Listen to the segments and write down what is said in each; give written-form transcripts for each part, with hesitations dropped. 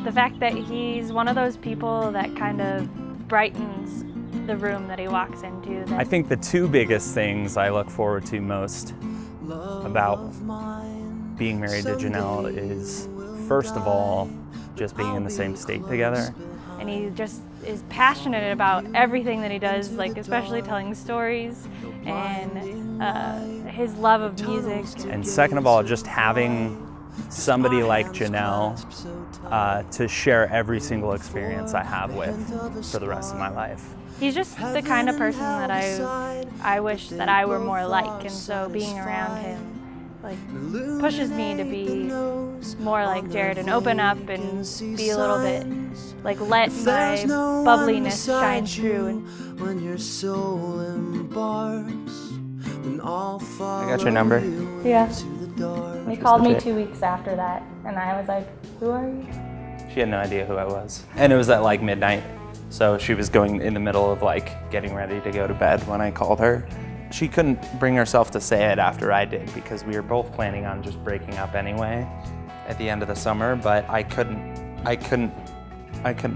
the fact that he's one of those people that kind of brightens the room that he walks into. I think the two biggest things I look forward to most about being married to Janel is, first of all, just being in the same state together. And he just is passionate about everything that he does, like especially telling stories and his love of music. And second of all, just having somebody like Janel to share every single experience I have with for the rest of my life. He's just the kind of person that I wish that I were more like, and so being around him like pushes me to be more like Jared and open up and be a little bit like let my bubbliness shine through. When your soul embarks, I got your number. Yeah. He called me 2 weeks after that, and I was like, "Who are you?" She had no idea who I was. And it was at like midnight, so she was going in the middle of like getting ready to go to bed when I called her. She couldn't bring herself to say it after I did because we were both planning on just breaking up anyway at the end of the summer, but I couldn't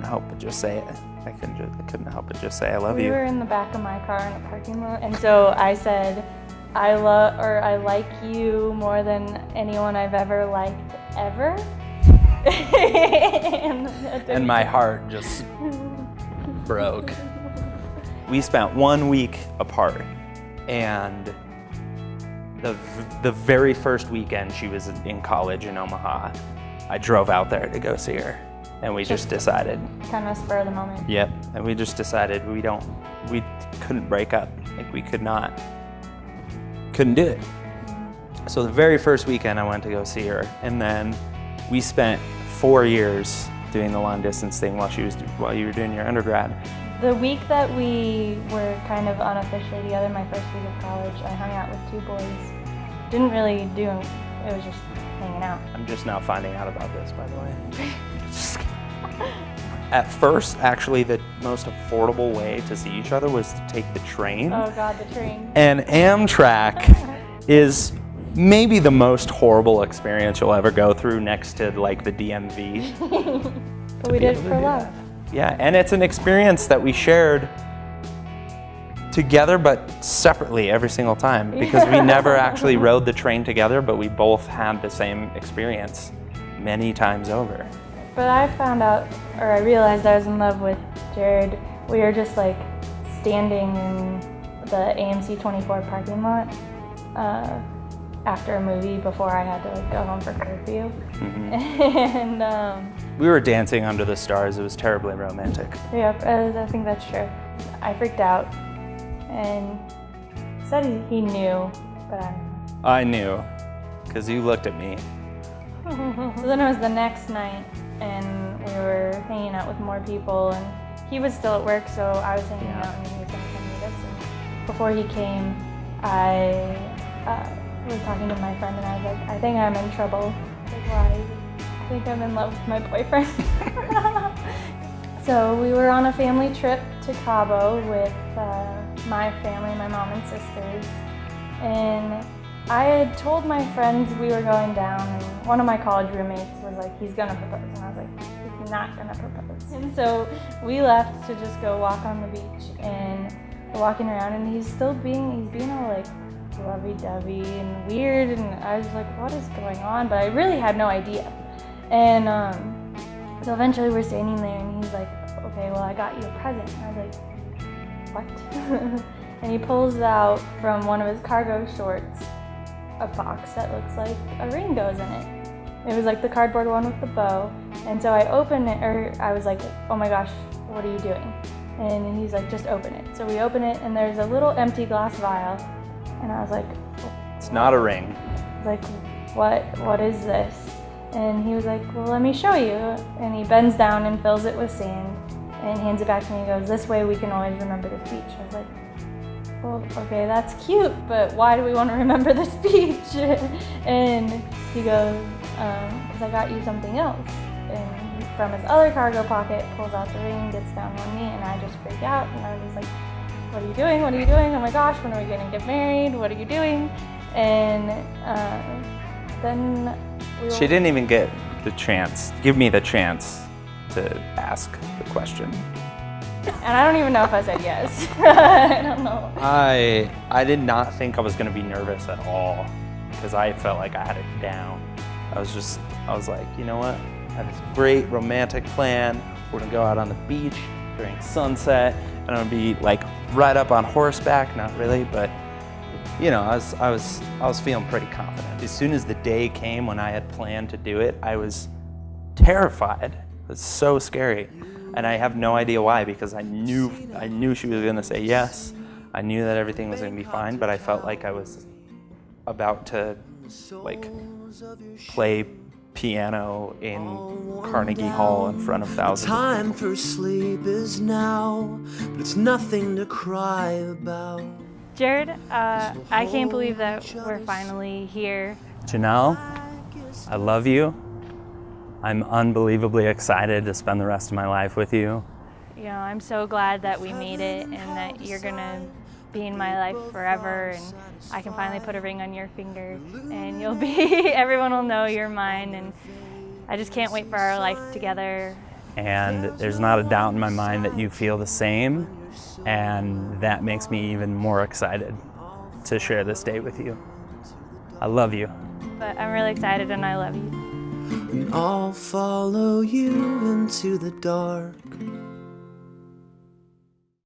help but just say it. I couldn't help but just say I love you. We were in the back of my car in a parking lot, and so I said, I like you more than anyone I've ever liked ever. And my heart just broke. We spent 1 week apart, and the very first weekend she was in college in Omaha, I drove out there to go see her, and we just decided. Kind of spur of the moment. Yep, and we just decided we couldn't break up. Like we couldn't do it. So the very first weekend I went to go see her, and then we spent 4 years doing the long distance thing while you were doing your undergrad. The week that we were kind of unofficially together, my first week of college, I hung out with 2 boys. Didn't really do, it was just hanging out. I'm just now finding out about this, by the way. At first, actually, the most affordable way to see each other was to take the train. Oh God, the train. And Amtrak is maybe the most horrible experience you'll ever go through next to like the DMV. But we did it for love. Yeah, and it's an experience that we shared together but separately every single time because we never actually rode the train together, but we both had the same experience many times over. But I found out, or I realized I was in love with Jared. We were just like standing in the AMC 24 parking lot after a movie before I had to like go home for curfew. Mm-hmm. And we were dancing under the stars. It was terribly romantic. Yeah, I think that's true. I freaked out and said he knew, but I knew, because you looked at me. So then it was the next night, and we were hanging out with more people, and he was still at work, so I was hanging out, and he was going to come meet us. And before he came, I was talking to my friend, and I was like, I think I'm in trouble. Like, why? I think I'm in love with my boyfriend. So we were on a family trip to Cabo with my family, my mom and sisters, and I had told my friends we were going down, and one of my college roommates was like, he's gonna propose, and I was like, he's not gonna propose. And so we left to just go walk on the beach, and we're walking around, and he's being all like lovey-dovey and weird, and I was like, what is going on? But I really had no idea. And so eventually we're standing there, and he's like, okay, well, I got you a present. And I was like, what? And he pulls out from one of his cargo shorts a box that looks like a ring goes in it. It was like the cardboard one with the bow. And so I opened it, or I was like, oh my gosh, what are you doing? And he's like, just open it. So we open it, and there's a little empty glass vial. And I was like, it's not a ring. Like, what is this? And he was like, well, let me show you. And he bends down and fills it with sand and hands it back to me and goes, this way we can always remember this beach. I was like, well, okay, that's cute, but why do we want to remember this beach? And he goes, because I got you something else. And from his other cargo pocket, pulls out the ring, gets down on me, and I just freak out. And I was like, what are you doing? What are you doing? Oh my gosh, when are we going to get married? What are you doing? And then she didn't even get the chance, give me the chance to ask the question. And I don't even know if I said yes. I don't know. I did not think I was going to be nervous at all because I felt like I had it down. I was like, you know what? I have this great romantic plan. We're going to go out on the beach during sunset, and I'm going to be like right up on horseback. Not really, but you know, I was feeling pretty confident. As soon as the day came when I had planned to do it, I was terrified. It was so scary. And I have no idea why, because I knew she was gonna say yes. I knew that everything was gonna be fine, but I felt like I was about to like play piano in Carnegie Hall in front of thousands of Time people. for sleep is now, but it's nothing to cry about. Jared, I can't believe that we're finally here. Janelle, I love you. I'm unbelievably excited to spend the rest of my life with you. You know, I'm so glad that we made it and that you're gonna be in my life forever, and I can finally put a ring on your finger and you'll be, everyone will know you're mine, and I just can't wait for our life together. And there's not a doubt in my mind that you feel the same, and that makes me even more excited to share this day with you. I love you. But I'm really excited and I love you. And I'll follow you into the dark.